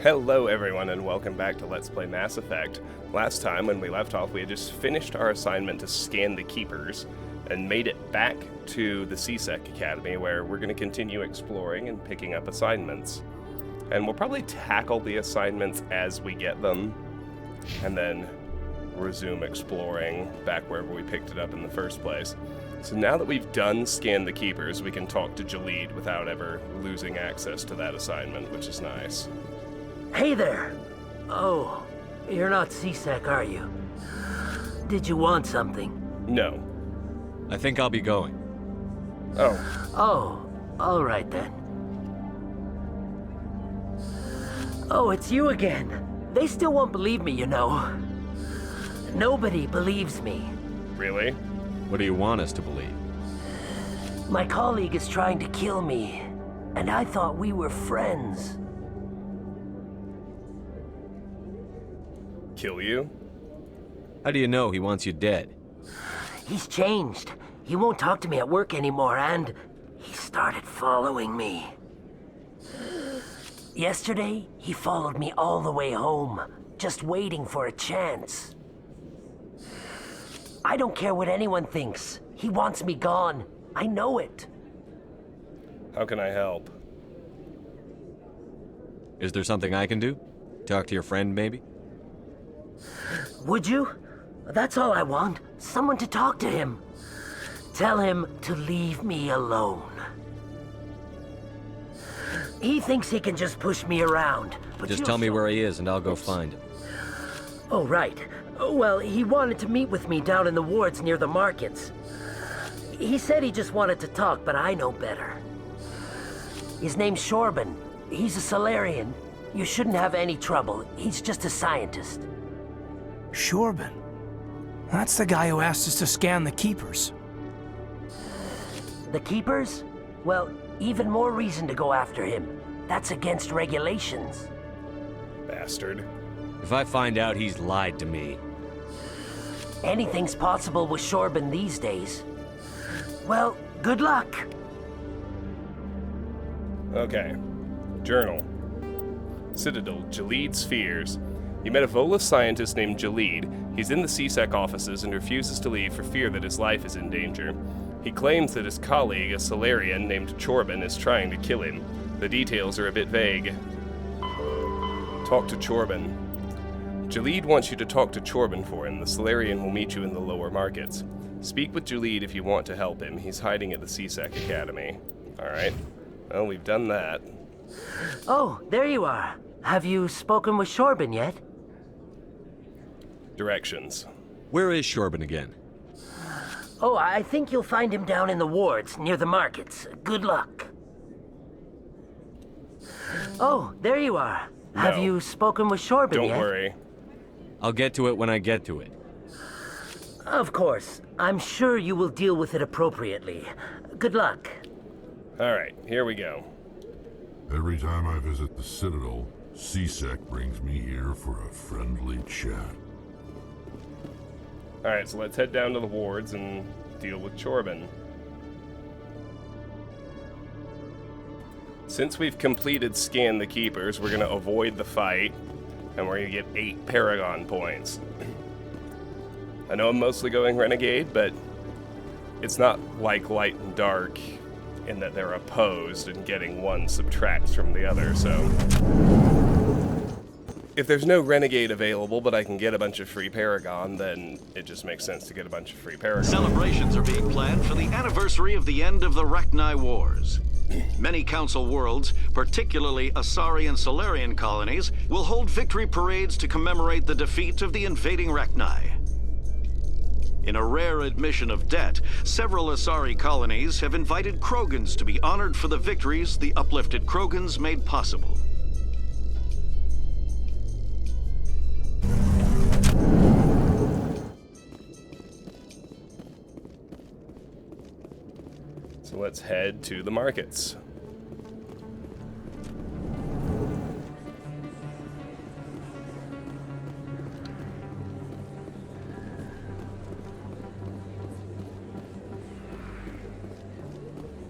Hello everyone and welcome back to Let's Play Mass Effect. Last time when we left off we had just finished our assignment to scan the Keepers and made it back to the C-Sec Academy where we're going to continue exploring and picking up assignments. And we'll probably tackle the assignments as we get them and then resume exploring back wherever we picked it up in the first place. So now that we've done Scan the Keepers, we can talk to Jahleed without ever losing access to that assignment, which is nice. Hey there! Oh, you're not C-Sec, are you? Did you want something? No. I think I'll be going. Oh. Oh, alright then. Oh, it's you again. They still won't believe me, you know. Nobody believes me. Really? What do you want us to believe? My colleague is trying to kill me, and I thought we were friends. Kill you? How do you know he wants you dead? He's changed. He won't talk to me at work anymore, and he started following me. Yesterday, he followed me all the way home, just waiting for a chance. I don't care what anyone thinks. He wants me gone. I know it. How can I help? Is there something I can do? Talk to your friend, maybe? Would you? That's all I want. Someone to talk to him. Tell him to leave me alone. He thinks he can just push me around. But Just tell me where he is and I'll go find him. Oh, right. Well, he wanted to meet with me down in the wards near the markets. He said he just wanted to talk, but I know better. His name's Shorban. He's a Solarian. You shouldn't have any trouble. He's just a scientist. Shorban? That's the guy who asked us to scan the Keepers. The Keepers? Well, even more reason to go after him. That's against regulations. Bastard. If I find out he's lied to me... Anything's possible with Shorban these days. Well, good luck. Okay. Journal. Citadel, Jahleed's fears. He met a Volus scientist named Jahleed. He's in the C-Sec offices and refuses to leave for fear that his life is in danger. He claims that his colleague, a Solarian named Chorban, is trying to kill him. The details are a bit vague. Talk to Chorban. Jahleed wants you to talk to Chorban for him. The Solarian will meet you in the lower markets. Speak with Jahleed if you want to help him. He's hiding at the C-Sec Academy. Alright. Well, we've done that. Oh, there you are. Have you spoken with Shorban yet? Directions. Where is Shorban again? Oh, I think you'll find him down in the wards near the markets. Good luck. Oh, there you are. No. Have you spoken with Shorban yet? Don't worry. I'll get to it when I get to it. Of course. I'm sure you will deal with it appropriately. Good luck. Alright, here we go. Every time I visit the Citadel, C-Sec brings me here for a friendly chat. Alright, so let's head down to the wards and deal with Chorban. Since we've completed Scan the Keepers, we're going to avoid the fight, and we're going to get 8 Paragon points. I know I'm mostly going Renegade, but it's not like Light and Dark in that they're opposed and getting one subtracts from the other, so... If there's no Renegade available, but I can get a bunch of free Paragon, then it just makes sense to get a bunch of free Paragon. Celebrations are being planned for the anniversary of the end of the Rachni Wars. Many Council worlds, particularly Asari and Solarian colonies, will hold victory parades to commemorate the defeat of the invading Rachni. In a rare admission of debt, several Asari colonies have invited Krogans to be honored for the victories the uplifted Krogans made possible. So let's head to the markets.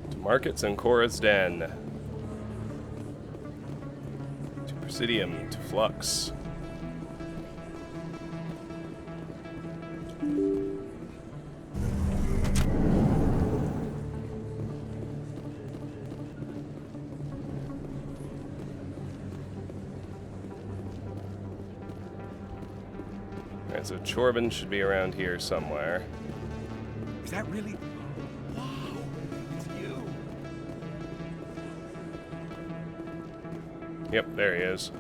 To markets and Cora's Den. Presidium to Flux. Alright, so Chorbin should be around here somewhere. Is that really? Wow, it's you. Yep, there he is.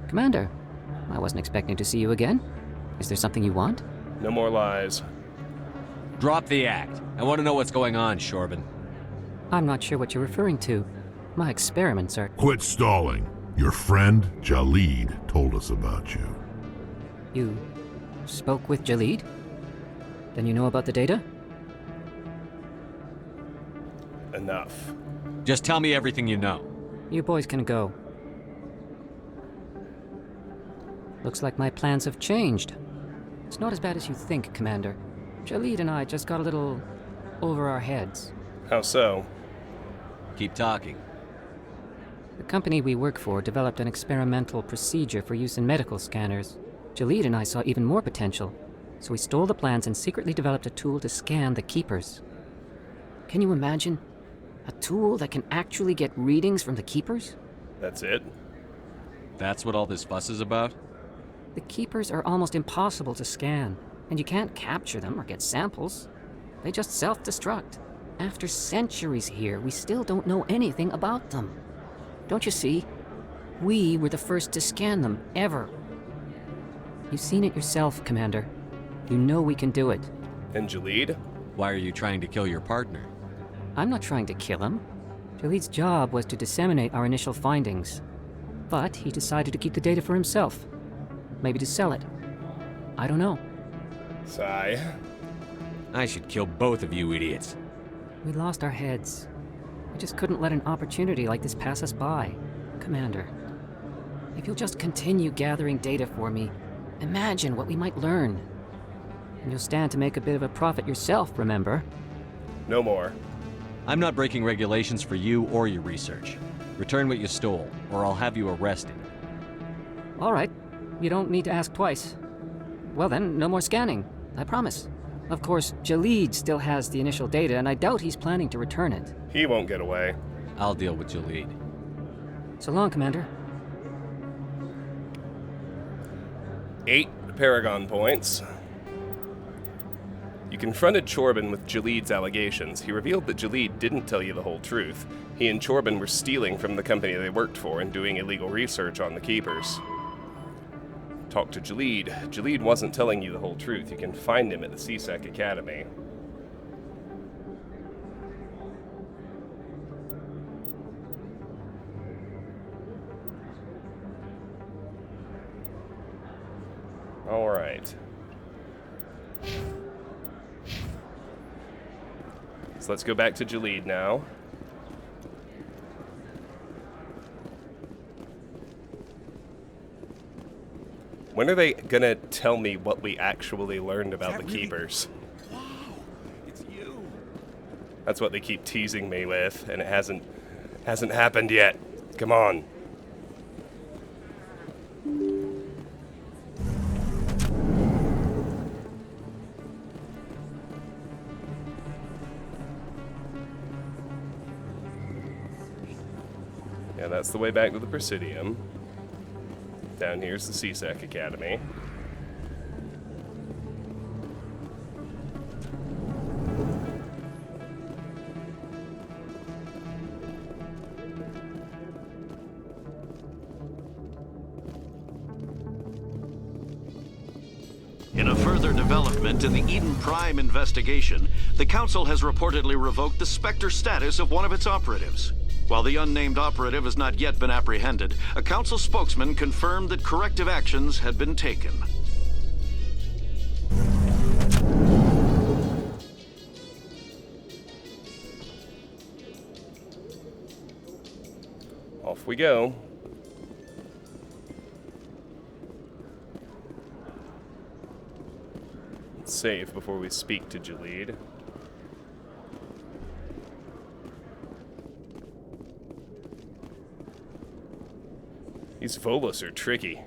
Commander, I wasn't expecting to see you again. Is there something you want? No more lies. Drop the act. I want to know what's going on, Shorbin. I'm not sure what you're referring to. My experiments are... Quit stalling. Your friend, Jahleed, told us about you. You spoke with Jahleed? Then you know about the data? Enough. Just tell me everything you know. You boys can go. Looks like my plans have changed. It's not as bad as you think, Commander. Jahleed and I just got a little over our heads. How so? Keep talking. The company we work for developed an experimental procedure for use in medical scanners. Jahleed and I saw even more potential, so we stole the plans and secretly developed a tool to scan the Keepers. Can you imagine? A tool that can actually get readings from the Keepers? That's it? That's what all this fuss is about? The Keepers are almost impossible to scan, and you can't capture them or get samples. They just self-destruct. After centuries here, we still don't know anything about them. Don't you see? We were the first to scan them, ever. You've seen it yourself, Commander. You know we can do it. And Jahleed? Why are you trying to kill your partner? I'm not trying to kill him. Jahleed's job was to disseminate our initial findings. But he decided to keep the data for himself. Maybe to sell it. I don't know. Sigh. I should kill both of you idiots. We lost our heads. We just couldn't let an opportunity like this pass us by. Commander, if you'll just continue gathering data for me, imagine what we might learn. And you'll stand to make a bit of a profit yourself, remember? No more. I'm not breaking regulations for you or your research. Return what you stole, or I'll have you arrested. All right. You don't need to ask twice. Well then, no more scanning. I promise. Of course, Jahleed still has the initial data, and I doubt he's planning to return it. He won't get away. I'll deal with Jahleed. So long, Commander. 8 Paragon points. You confronted Chorbin with Jahleed's allegations. He revealed that Jahleed didn't tell you the whole truth. He and Chorbin were stealing from the company they worked for and doing illegal research on the Keepers. Talk to Jahleed. Jahleed wasn't telling you the whole truth. You can find him at the CSEC Academy. All right. So let's go back to Jahleed now. When are they gonna tell me what we actually learned about the Keepers? Wow, it's you. That's what they keep teasing me with, and it hasn't happened yet. Come on. Yeah, that's the way back to the Presidium. Down here's the CSEC Academy. In a further development in the Eden Prime investigation, the Council has reportedly revoked the Spectre status of one of its operatives. While the unnamed operative has not yet been apprehended, a Council spokesman confirmed that corrective actions had been taken. Off we go. Let's save before we speak to Jahleed. These Volus are tricky.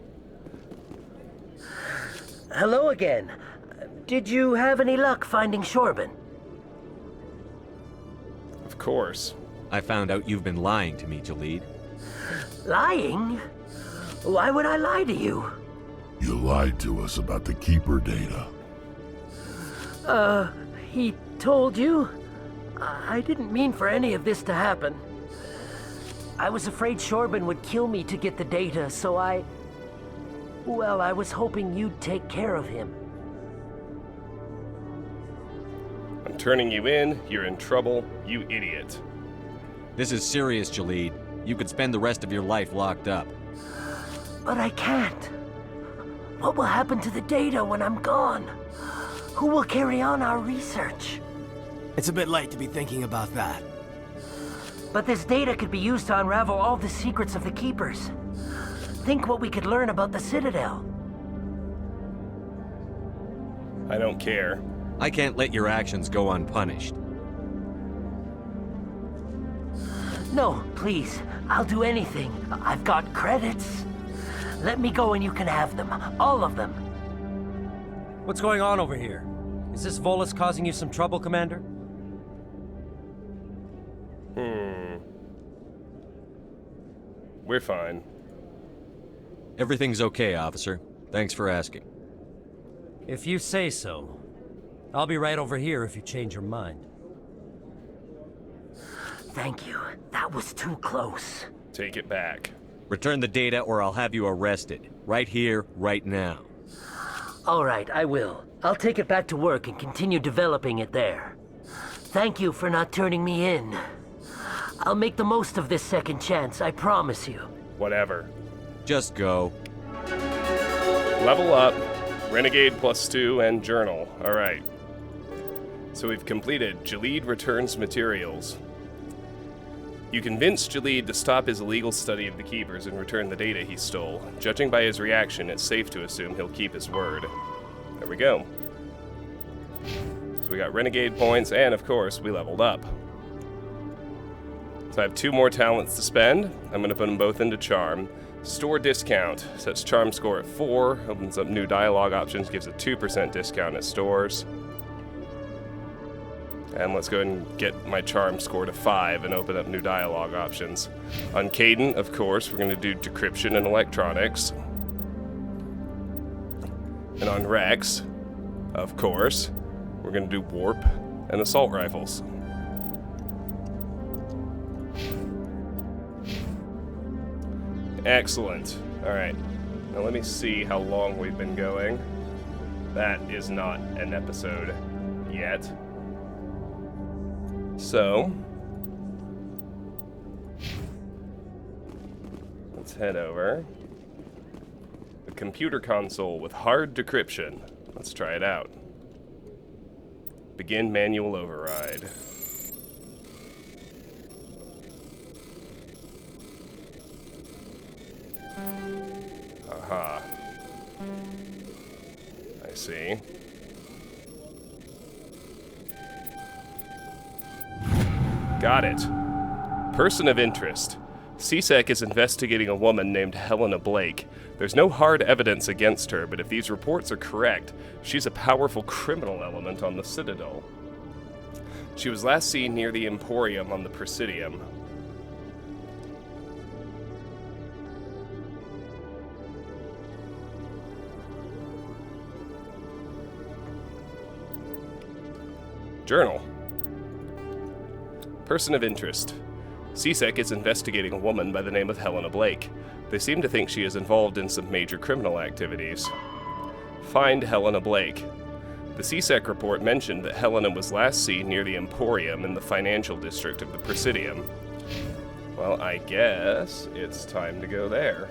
Hello again. Did you have any luck finding Shorben? Of course. I found out you've been lying to me, Jahleed. Lying? Why would I lie to you? You lied to us about the Keeper data. He told you? I didn't mean for any of this to happen. I was afraid Shorben would kill me to get the data, so I was hoping you'd take care of him. I'm turning you in. You're in trouble. You idiot. This is serious, Jahleed. You could spend the rest of your life locked up. But I can't. What will happen to the data when I'm gone? Who will carry on our research? It's a bit late to be thinking about that. But this data could be used to unravel all the secrets of the Keepers. Think what we could learn about the Citadel. I don't care. I can't let your actions go unpunished. No, please. I'll do anything. I've got credits. Let me go and you can have them. All of them. What's going on over here? Is this Volus causing you some trouble, Commander? We're fine. Everything's okay, officer. Thanks for asking. If you say so. I'll be right over here if you change your mind. Thank you. That was too close. Take it back. Return the data or I'll have you arrested. Right here, right now. All right, I will. I'll take it back to work and continue developing it there. Thank you for not turning me in. I'll make the most of this second chance, I promise you. Whatever. Just go. Level up, Renegade +2, and Journal. Alright. So we've completed Jahleed Returns Materials. You convinced Jahleed to stop his illegal study of the Keepers and return the data he stole. Judging by his reaction, it's safe to assume he'll keep his word. There we go. So we got Renegade points, and of course, we leveled up. So I have 2 more talents to spend. I'm going to put them both into Charm. Store discount sets Charm score at 4, opens up new dialogue options, gives a 2% discount at stores. And let's go ahead and get my Charm score to 5 and open up new dialogue options. On Caden, of course, we're going to do Decryption and Electronics. And on Rex, of course, we're going to do Warp and Assault Rifles. Excellent. Alright. Now let me see how long we've been going. That is not an episode yet. So, let's head over. The computer console with hard decryption. Let's try it out. Begin manual override. Aha. I see. Got it. Person of interest. CSEC is investigating a woman named Helena Blake. There's no hard evidence against her, but if these reports are correct, she's a powerful criminal element on the Citadel. She was last seen near the Emporium on the Presidium. Journal. Person of interest. CSEC is investigating a woman by the name of Helena Blake. They seem to think she is involved in some major criminal activities. Find Helena Blake. The CSEC report mentioned that Helena was last seen near the Emporium in the financial district of the Presidium. Well, I guess it's time to go there.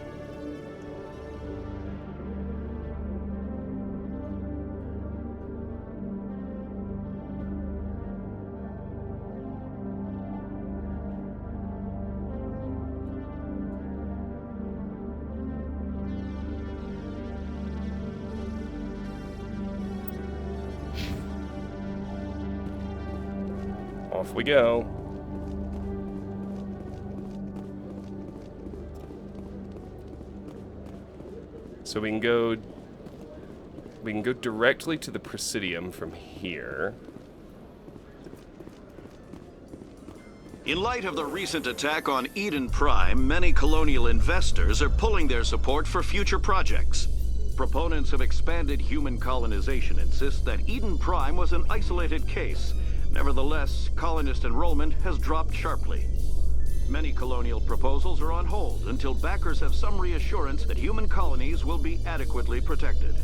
Off we go. So we can go directly to the Presidium from here. In light of the recent attack on Eden Prime, many colonial investors are pulling their support for future projects. Proponents of expanded human colonization insist that Eden Prime was an isolated case. Nevertheless, colonist enrollment has dropped sharply. Many colonial proposals are on hold until backers have some reassurance that human colonies will be adequately protected.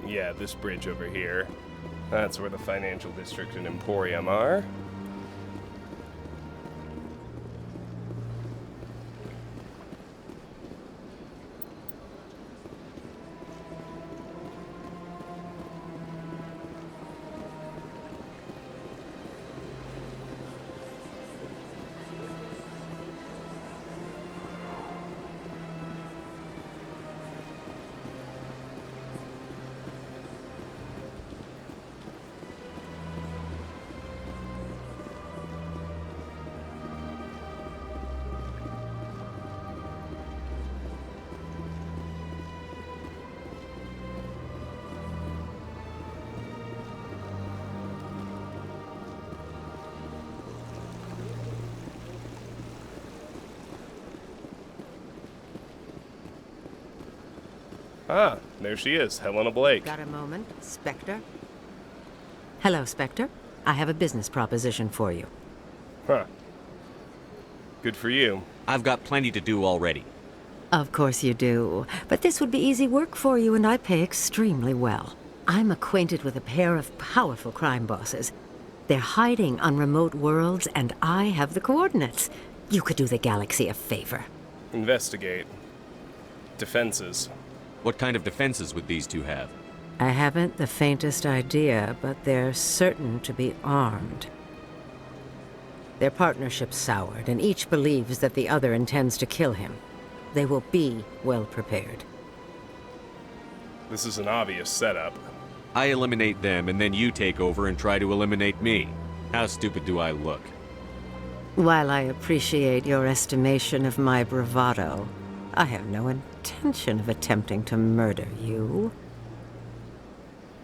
Yeah, this bridge over here. That's where the financial district and Emporium are. Ah, there she is, Helena Blake. Got a moment, Spectre? Hello, Spectre. I have a business proposition for you. Huh. Good for you. I've got plenty to do already. Of course you do. But this would be easy work for you, and I pay extremely well. I'm acquainted with a pair of powerful crime bosses. They're hiding on remote worlds, and I have the coordinates. You could do the galaxy a favor. Investigate. Defenses. What kind of defenses would these two have? I haven't the faintest idea, but they're certain to be armed. Their partnership's soured, and each believes that the other intends to kill him. They will be well prepared. This is an obvious setup. I eliminate them, and then you take over and try to eliminate me. How stupid do I look? While I appreciate your estimation of my bravado, I have no intention of attempting to murder you.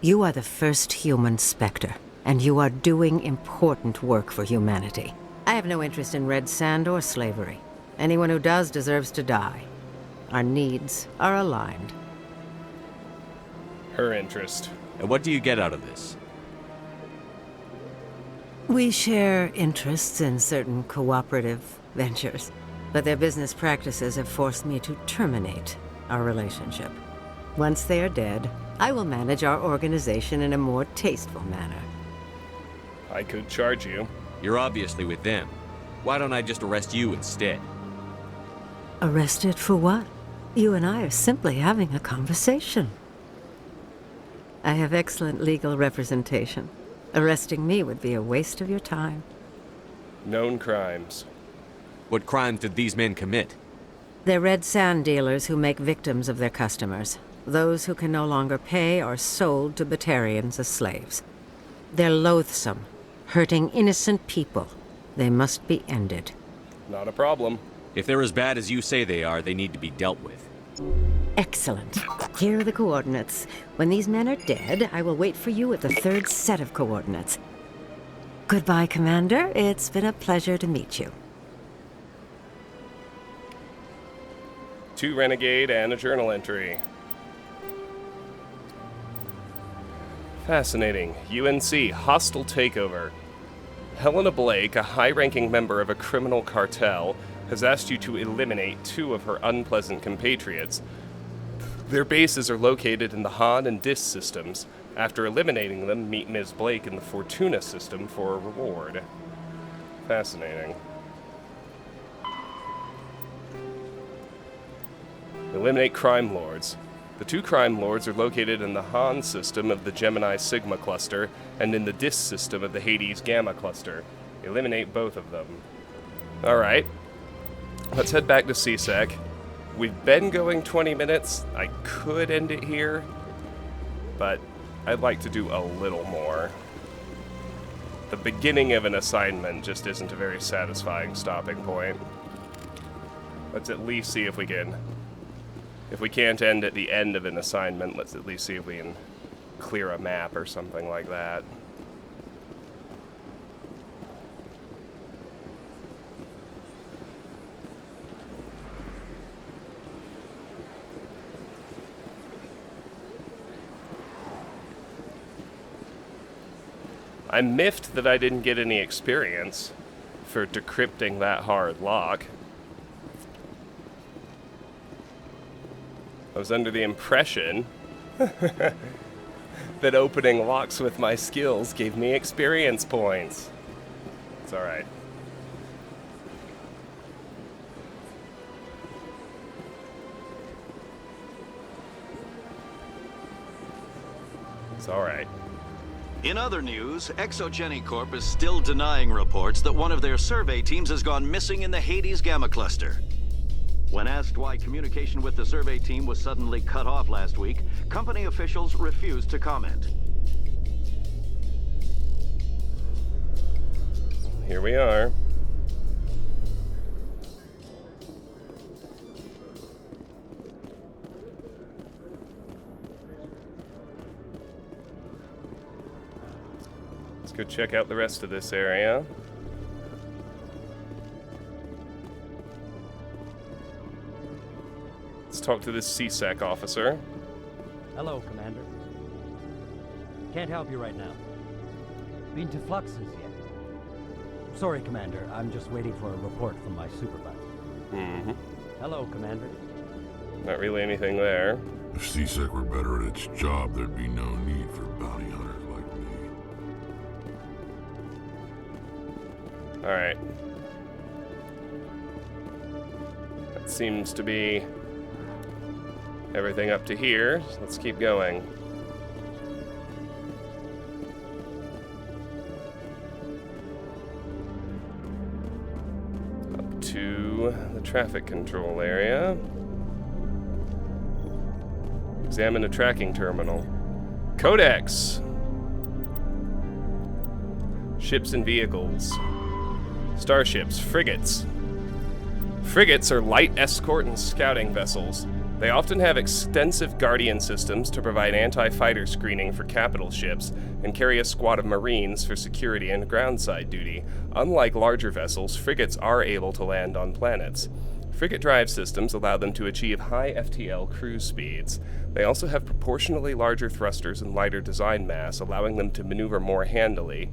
You are the first human Spectre, and you are doing important work for humanity. I have no interest in red sand or slavery. Anyone who does deserves to die. Our needs are aligned. Her interest. And what do you get out of this? We share interests in certain cooperative ventures, but their business practices have forced me to terminate our relationship. Once they are dead, I will manage our organization in a more tasteful manner. I could charge you. You're obviously with them. Why don't I just arrest you instead? Arrested for what? You and I are simply having a conversation. I have excellent legal representation. Arresting me would be a waste of your time. Known crimes. What crimes did these men commit? They're red sand dealers who make victims of their customers. Those who can no longer pay are sold to Batarians as slaves. They're loathsome, hurting innocent people. They must be ended. Not a problem. If they're as bad as you say they are, they need to be dealt with. Excellent. Here are the coordinates. When these men are dead, I will wait for you at the third set of coordinates. Goodbye, Commander. It's been a pleasure to meet you. 2 renegade and a journal entry. Fascinating. UNC, Hostile Takeover. Helena Blake, a high-ranking member of a criminal cartel, has asked you to eliminate 2 of her unpleasant compatriots. Their bases are located in the Han and Dis systems. After eliminating them, meet Ms. Blake in the Fortuna system for a reward. Fascinating. Eliminate crime lords. The 2 crime lords are located in the Han system of the Gemini Sigma cluster and in the Dis system of the Hades Gamma cluster. Eliminate both of them. Alright. Let's head back to CSEC. We've been going 20 minutes. I could end it here, but I'd like to do a little more. The beginning of an assignment just isn't a very satisfying stopping point. Let's at least see if we can... If we can't end at the end of an assignment, let's at least see if we can clear a map or something like that. I'm miffed that I didn't get any experience for decrypting that hard lock. I was under the impression that opening locks with my skills gave me experience points. It's alright. It's alright. In other news, Exogeny Corp is still denying reports that one of their survey teams has gone missing in the Hades Gamma cluster. When asked why communication with the survey team was suddenly cut off last week, company officials refused to comment. Here we are. Let's go check out the rest of this area. Let's talk to this CSEC officer. Hello, Commander. Can't help you right now. Been to Fluxes yet? Sorry, Commander. I'm just waiting for a report from my supervisor. Mm-hmm. Hello, Commander. Not really anything there. If CSEC were better at its job, there'd be no need for bounty hunters like me. Alright. That seems to be everything up to here. So let's keep going. Up to the traffic control area. Examine a tracking terminal. Codex! Ships and vehicles. Starships, frigates. Frigates are light escort and scouting vessels. They often have extensive Guardian systems to provide anti-fighter screening for capital ships and carry a squad of Marines for security and groundside duty. Unlike larger vessels, frigates are able to land on planets. Frigate drive systems allow them to achieve high FTL cruise speeds. They also have proportionally larger thrusters and lighter design mass, allowing them to maneuver more handily.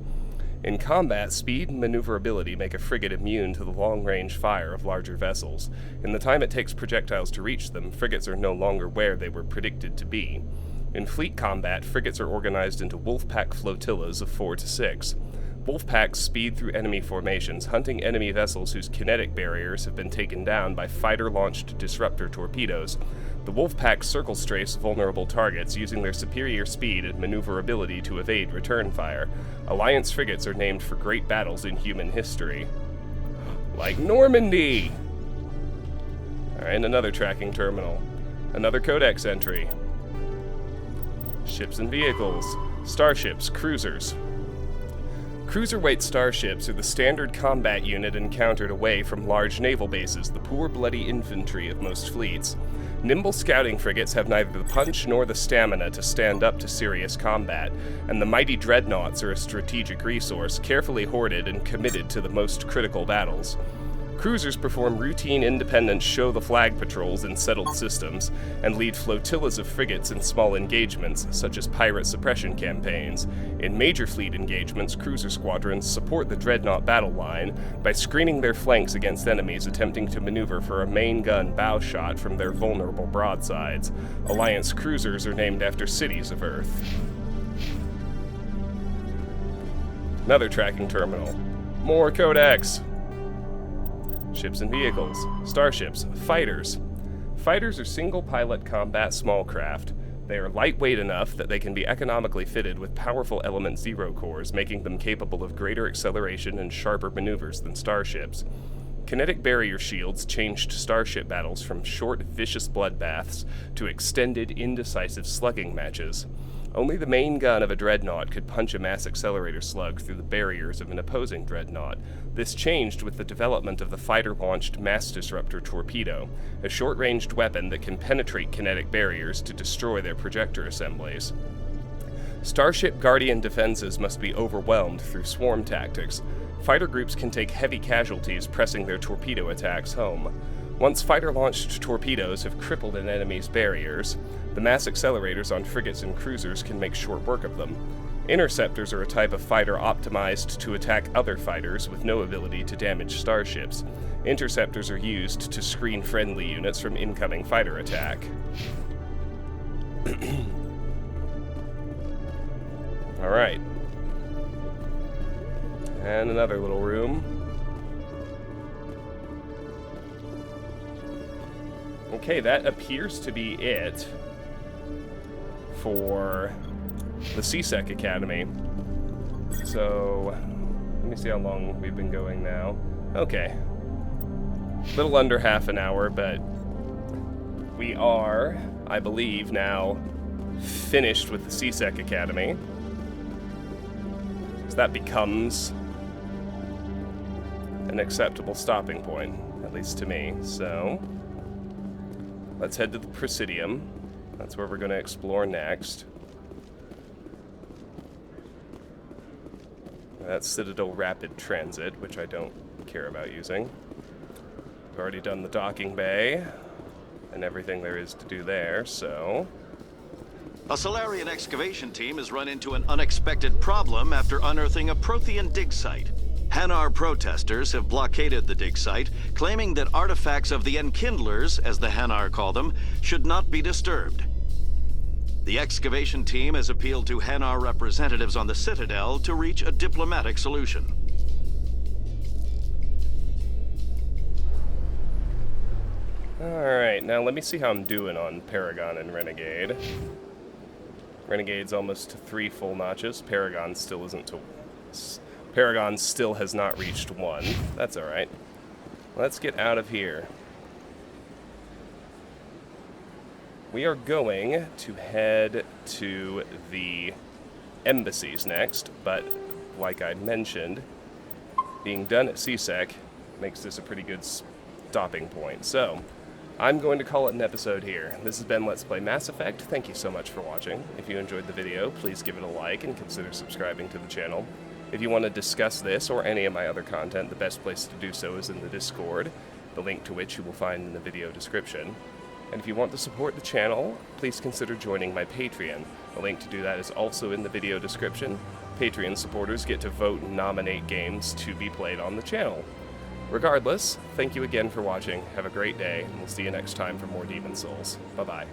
In combat, speed and maneuverability make a frigate immune to the long-range fire of larger vessels. In the time it takes projectiles to reach them, frigates are no longer where they were predicted to be. In fleet combat, frigates are organized into wolf-pack flotillas of 4 to 6. Wolf-packs speed through enemy formations, hunting enemy vessels whose kinetic barriers have been taken down by fighter-launched disruptor torpedoes. The Wolf-pack circle strafe vulnerable targets using their superior speed and maneuverability to evade return fire. Alliance frigates are named for great battles in human history. Like Normandy! Alright, another tracking terminal. Another codex entry. Ships and vehicles. Starships, cruisers. Cruiserweight starships are the standard combat unit encountered away from large naval bases, the poor bloody infantry of most fleets. Nimble scouting frigates have neither the punch nor the stamina to stand up to serious combat, and the mighty dreadnoughts are a strategic resource, carefully hoarded and committed to the most critical battles. Cruisers perform routine independent show-the-flag patrols in settled systems, and lead flotillas of frigates in small engagements, such as pirate suppression campaigns. In major fleet engagements, cruiser squadrons support the dreadnought battle line by screening their flanks against enemies attempting to maneuver for a main gun bow shot from their vulnerable broadsides. Alliance cruisers are named after cities of Earth. Another tracking terminal. More codex! Ships and vehicles. Starships. Fighters. Fighters are single-pilot combat small craft. They are lightweight enough that they can be economically fitted with powerful Element Zero cores, making them capable of greater acceleration and sharper maneuvers than starships. Kinetic barrier shields changed starship battles from short, vicious bloodbaths to extended, indecisive slugging matches. Only the main gun of a dreadnought could punch a mass accelerator slug through the barriers of an opposing dreadnought. This changed with the development of the fighter-launched mass disruptor torpedo, a short-ranged weapon that can penetrate kinetic barriers to destroy their projector assemblies. Starship Guardian defenses must be overwhelmed through swarm tactics. Fighter groups can take heavy casualties pressing their torpedo attacks home. Once fighter-launched torpedoes have crippled an enemy's barriers, the mass accelerators on frigates and cruisers can make short work of them. Interceptors are a type of fighter optimized to attack other fighters with no ability to damage starships. Interceptors are used to screen friendly units from incoming fighter attack. Alright. And another little room. Okay, that appears to be it for the CSEC Academy. So, let me see how long we've been going now. Okay. A little under half an hour, but we are, I believe, now finished with the CSEC Academy. So that becomes an acceptable stopping point, at least to me. So, let's head to the Presidium. That's where we're going to explore next. That's Citadel Rapid Transit, which I don't care about using. We've already done the docking bay and everything there is to do there, so... A Solarian excavation team has run into an unexpected problem after unearthing a Prothean dig site. Hanar protesters have blockaded the dig site, claiming that artifacts of the Enkindlers, as the Hanar call them, should not be disturbed. The excavation team has appealed to Hanar representatives on the Citadel to reach a diplomatic solution. Alright, now let me see how I'm doing on Paragon and Renegade. Renegade's almost to 3 full notches. Paragon still isn't to... Paragon still has not reached 1. That's alright. Let's get out of here. We are going to head to the embassies next, but like I mentioned, being done at CSEC makes this a pretty good stopping point. So, I'm going to call it an episode here. This has been Let's Play Mass Effect. Thank you so much for watching. If you enjoyed the video, please give it a like and consider subscribing to the channel. If you want to discuss this or any of my other content, the best place to do so is in the Discord, the link to which you will find in the video description. And if you want to support the channel, please consider joining my Patreon. The link to do that is also in the video description. Patreon supporters get to vote and nominate games to be played on the channel. Regardless, thank you again for watching, have a great day, and we'll see you next time for more Demon Souls. Bye-bye.